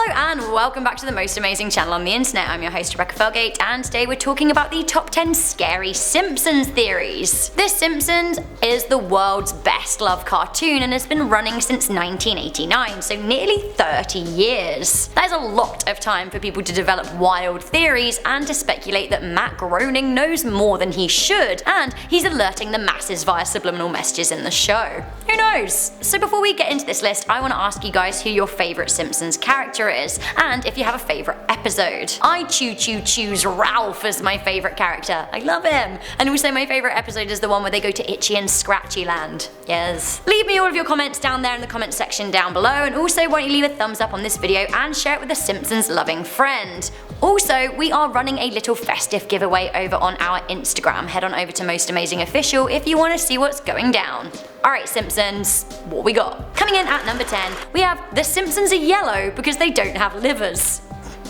Hello and welcome back to the most amazing channel on the internet. I'm your host Rebecca Felgate, and today we're talking about the top 10 Scary Simpsons theories. This Simpsons is the world's best loved cartoon and has been running since 1989, so nearly 30 years. That is a lot of time for people to develop wild theories and to speculate that Matt Groening knows more than he should, and he's alerting the masses via subliminal messages in the show. Who knows? So before we get into this list, I want to ask you guys who your favourite Simpsons character is, and if you have a favourite episode. I choose Ralph as my favourite character. I love him. And also my favourite episode is the one where they go to Itchy and Scratchy land. Yes. Leave me all of your comments down there in the comment section down below, and also why don't you leave a thumbs up on this video and share it with a Simpsons loving friend. Also, we are running a little festive giveaway over on our Instagram. Head on over to Most Amazing Official if you want to see what's going down. Alright Simpsons, what we got? Coming in at number 10, we have The Simpsons of Yellow because they don't have livers.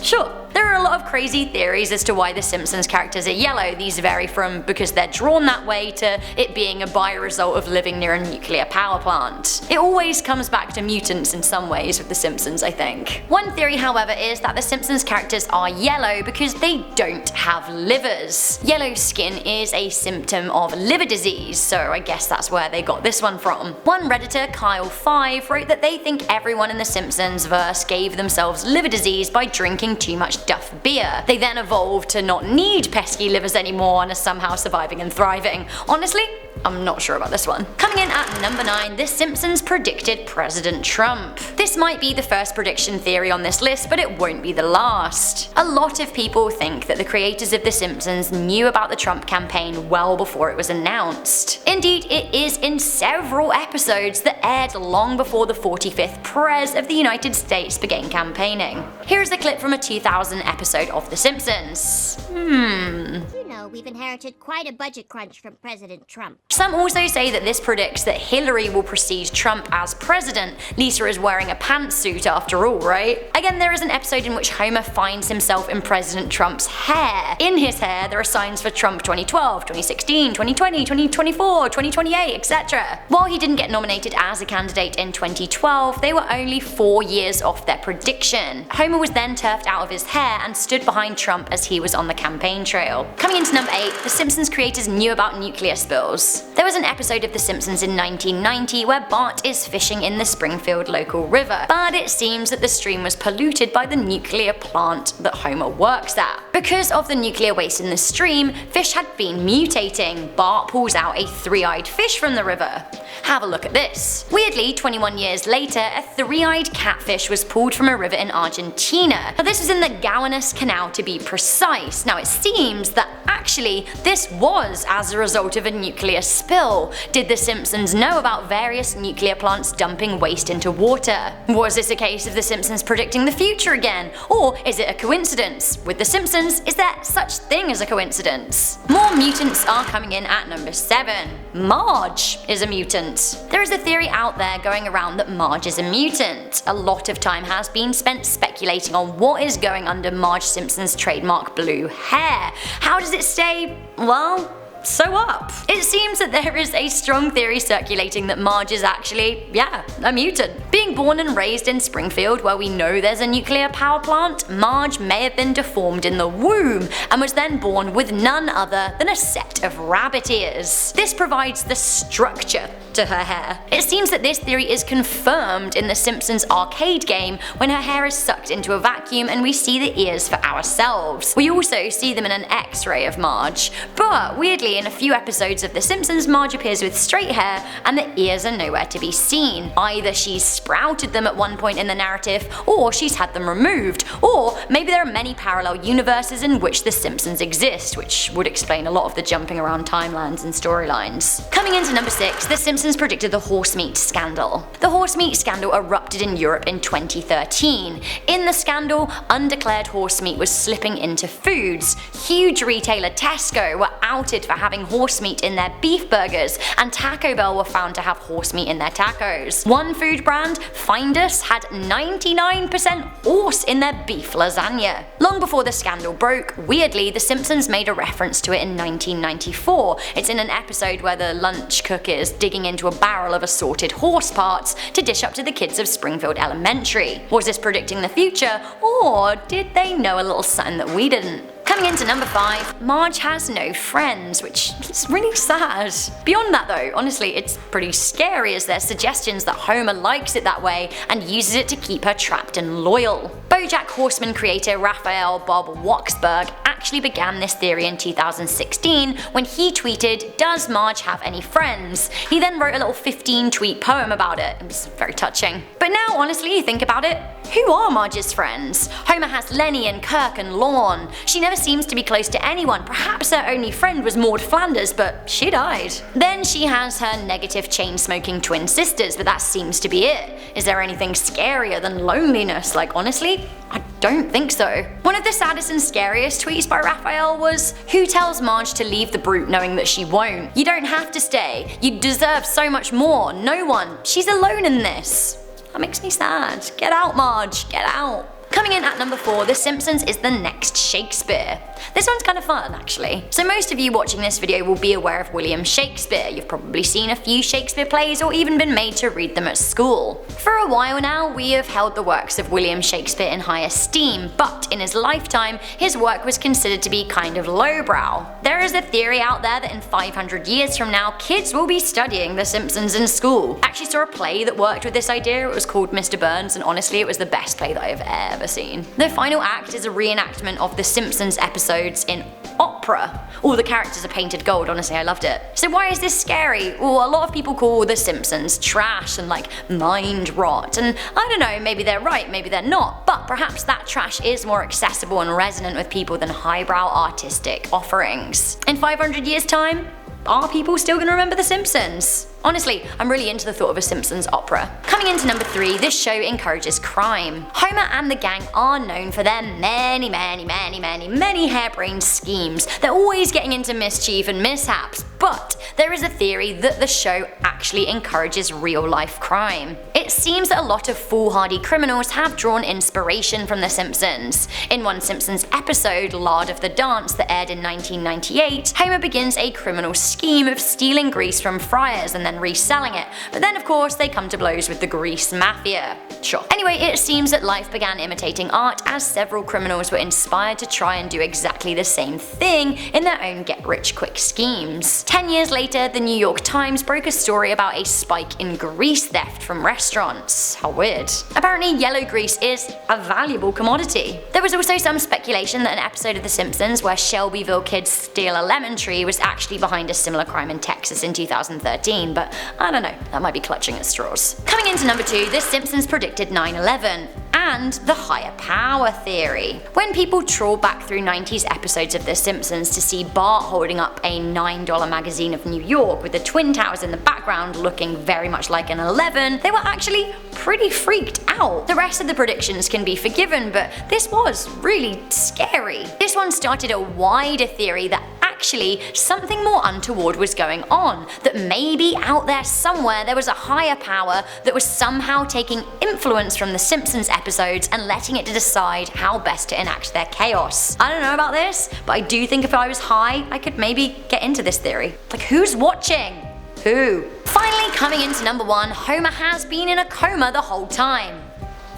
Sure. There are a lot of crazy theories as to why the Simpsons characters are yellow. These vary from because they're drawn that way to it being a byresult of living near a nuclear power plant. It always comes back to mutants in some ways with the Simpsons, I think. One theory, however, is that the Simpsons characters are yellow because they don't have livers. Yellow skin is a symptom of liver disease, so I guess that's where they got this one from. One Redditor, Kyle5, wrote that they think everyone in the Simpsons verse gave themselves liver disease by drinking too much Duff beer. They then evolved to not need pesky livers anymore and are somehow surviving and thriving. Honestly, I'm not sure about this one. Coming in at number 9, The Simpsons predicted President Trump. This might be the first prediction theory on this list, but it won't be the last. A lot of people think that the creators of The Simpsons knew about the Trump campaign well before it was announced. Indeed, it is in several episodes that aired long before the 45th Pres of the United States began campaigning. Here is a clip from a 2000 episode of The Simpsons. You know, we've inherited quite a budget crunch from President Trump. Some also say that this predicts that Hillary will precede Trump as president. Lisa is wearing a pantsuit after all, right? Again, there is an episode in which Homer finds himself in President Trump's hair. In his hair, there are signs for Trump 2012, 2016, 2020, 2024, 2028, etc. While he didn't get nominated as a candidate in 2012, they were only 4 years off their prediction. Homer was then turfed out of his hair and stood behind Trump as he was on the campaign trail. Coming into number 8, The Simpsons creators knew about nuclear spills. There was an episode of The Simpsons in 1990 where Bart is fishing in the Springfield local river, but it seems that the stream was polluted by the nuclear plant that Homer works at. Because of the nuclear waste in the stream, fish had been mutating. Bart pulls out a three-eyed fish from the river. Have a look at this. Weirdly, 21 years later, a three-eyed catfish was pulled from a river in Argentina. Now this was in the Gowanus Canal to be precise. Now it seems that actually this was as a result of a nuclear spill. Did the Simpsons know about various nuclear plants dumping waste into water? Was this a case of the Simpsons predicting the future again? Or is it a coincidence? With the Simpsons, is there such thing as a coincidence? More mutants are coming in at number 7. Marge is a mutant. There is a theory out there going around that Marge is a mutant. A lot of time has been spent speculating on what is going under Marge Simpson's trademark blue hair. How does it stay, well, so up? It seems that there is a strong theory circulating that Marge is actually, a mutant. Being born and raised in Springfield, where we know there's a nuclear power plant, Marge may have been deformed in the womb and was then born with none other than a set of rabbit ears. This provides the structure to her hair. It seems that this theory is confirmed in the Simpsons arcade game when her hair is sucked into a vacuum and we see the ears for ourselves. We also see them in an X-ray of Marge, but weirdly in a few episodes of The Simpsons, Marge appears with straight hair and the ears are nowhere to be seen. Either she's sprouted them at one point in the narrative, or she's had them removed, or maybe there are many parallel universes in which The Simpsons exist, which would explain a lot of the jumping around timelines and storylines. Coming into number 6, The Simpsons predicted the horse meat scandal. The horse meat scandal erupted in Europe in 2013. In the scandal, undeclared horse meat was slipping into foods. Huge retailer Tesco were outed for having horse meat in their beef burgers, and Taco Bell were found to have horse meat in their tacos. One food brand, Findus, had 99% horse in their beef lasagna. Long before the scandal broke, weirdly, The Simpsons made a reference to it in 1994. It's in an episode where the lunch cook is digging into a barrel of assorted horse parts to dish up to the kids of Springfield Elementary. Was this predicting the future, or did they know a little something that we didn't? Coming into number 5, Marge Has No Friends, which is really sad. Beyond that though, honestly, it's pretty scary as there's suggestions that Homer likes it that way and uses it to keep her trapped and loyal. BoJack Horseman creator Raphael Bob Waksberg actually began this theory in 2016 when he tweeted, "Does Marge have any friends?" He then wrote a little 15-tweet poem about it. It was very touching. But now, honestly, you think about it, who are Marge's friends? Homer has Lenny and Kirk and Lorne. She never seems to be close to anyone. Perhaps her only friend was Maud Flanders, but she died. Then she has her negative chain-smoking twin sisters, but that seems to be it. Is there anything scarier than loneliness? Like, honestly, I don't think so. One of the saddest and scariest tweets by Raphael was, "Who tells Marge to leave the brute knowing that she won't? You don't have to stay. You deserve so much more. No one. She's alone in this." That makes me sad. Get out, Marge. Get out. Coming in at number 4, The Simpsons is the next Shakespeare. This one's kind of fun, actually. So most of you watching this video will be aware of William Shakespeare. You've probably seen a few Shakespeare plays or even been made to read them at school. For a while now, we have held the works of William Shakespeare in high esteem, but in his lifetime, his work was considered to be kind of lowbrow. There is a theory out there that in 500 years from now, kids will be studying The Simpsons in school. I actually saw a play that worked with this idea. It was called Mr. Burns, and honestly, it was the best play that I've ever seen. The final act is a reenactment of The Simpsons episodes in opera. All the characters are painted gold, honestly I loved it. So why is this scary? Well, a lot of people call The Simpsons trash and like mind rot, and I don't know, maybe they're right, maybe they're not, but perhaps that trash is more accessible and resonant with people than highbrow artistic offerings. In 500 years time, are people still gonna remember The Simpsons? Honestly, I'm really into the thought of a Simpsons opera. Coming into number 3, this show encourages crime. Homer and the gang are known for their many harebrained schemes. They're always getting into mischief and mishaps, but there is a theory that the show actually encourages real-life crime. It seems that a lot of foolhardy criminals have drawn inspiration from The Simpsons. In one Simpsons episode, Lard of the Dance, that aired in 1998, Homer begins a criminal scheme of stealing grease from friars and then reselling it, but then of course they come to blows with the grease mafia. Sure. Anyway, it seems that life began imitating art as several criminals were inspired to try and do exactly the same thing in their own get-rich-quick schemes. 10 years later, the New York Times broke a story about a spike in grease theft from restaurants. How weird. Apparently yellow grease is a valuable commodity. There was also some speculation that an episode of The Simpsons where Shelbyville kids steal a lemon tree was actually behind a similar crime in Texas in 2013, but I don't know, that might be clutching at straws. Coming into number 2, The Simpsons predicted 9/11 and the higher power theory. When people trawl back through 90s episodes of The Simpsons to see Bart holding up a $9 magazine of New York with the Twin Towers in the background looking very much like an 11, they were actually pretty freaked out. The rest of the predictions can be forgiven, but this was really scary. This one started a wider theory that actually something more untoward was going on, that maybe out there somewhere there was a higher power that was somehow taking influence from the Simpsons episodes and letting it to decide how best to enact their chaos. I don't know about this, but I do think if I was high, I could maybe get into this theory. Like, who's watching? Who? Finally, coming into number 1, Homer has been in a coma the whole time.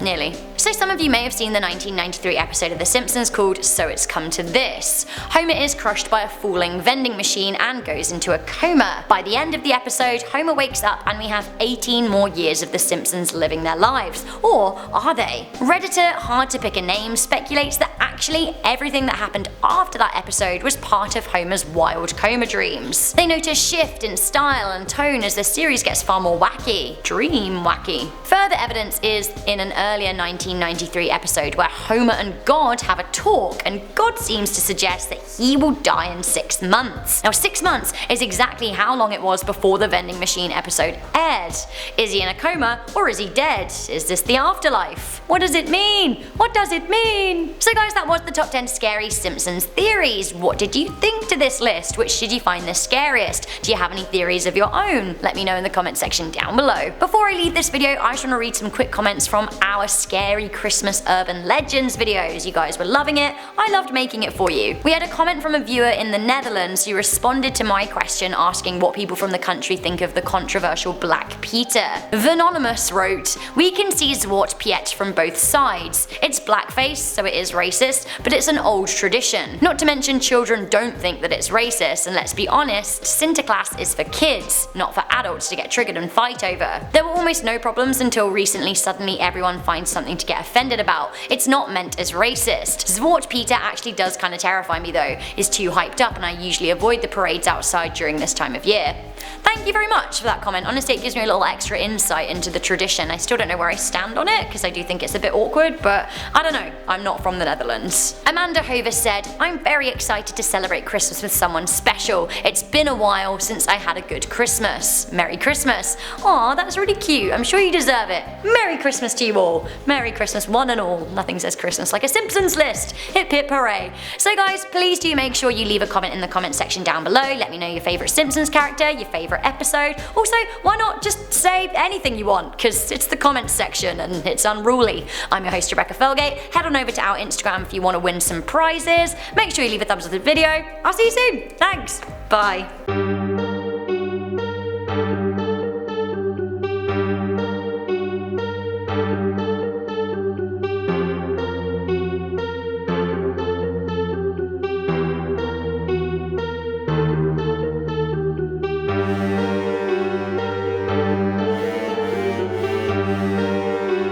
Nearly. So some of you may have seen the 1993 episode of The Simpsons called So It's Come to This. Homer is crushed by a falling vending machine and goes into a coma. By the end of the episode, Homer wakes up and we have 18 more years of The Simpsons living their lives. Or are they? Redditor Hard to Pick a Name speculates that actually everything that happened after that episode was part of Homer's wild coma dreams. They note a shift in style and tone as the series gets far more wacky. Dream wacky. Further evidence is in an earlier 19 1993 episode where Homer and God have a talk, and God seems to suggest that he will die in 6 months. Now 6 months is exactly how long it was before the vending machine episode aired. Is he in a coma or is he dead? Is this the afterlife? What does it mean? What does it mean? So guys, that was the top 10 scary Simpsons theories. What did you think to this list? Which did you find the scariest? Do you have any theories of your own? Let me know in the comment section down below. Before I leave this video, I just want to read some quick comments from our Scary Christmas Urban Legends videos. You guys were loving it. I loved making it for you. We had a comment from a viewer in the Netherlands who responded to my question asking what people from the country think of the controversial Black Peter. Vanonymous wrote, "We can see Zwart Piet from both sides. It's blackface, so it is racist, but it's an old tradition. Not to mention children don't think that it's racist, and let's be honest, Sinterklaas is for kids, not for adults to get triggered and fight over. There were almost no problems until recently suddenly everyone finds something to get offended about. It's not meant as racist. Zwart Peter actually does kinda terrify me though, is too hyped up and I usually avoid the parades outside during this time of year." Thank you very much for that comment. Honestly, it gives me a little extra insight into the tradition. I still don't know where I stand on it because I do think it's a bit awkward, but I don't know, I'm not from the Netherlands. Amanda Hover said, "I'm very excited to celebrate Christmas with someone special. It's been a while since I had a good Christmas. Merry Christmas." Aw, that's really cute. I'm sure you deserve it. Merry Christmas to you all. Merry Christmas one and all. Nothing says Christmas like a Simpsons list. Hip hip hooray. So guys, please do make sure you leave a comment in the comment section down below. Let me know your favourite Simpsons character, your favourite episode. Also, why not just say anything you want, because it's the comments section and it's unruly. I'm your host Rebecca Felgate. Head on over to our Instagram if you want to win some prizes. Make sure you leave a thumbs up to the video. I'll see you soon. Thanks. Bye.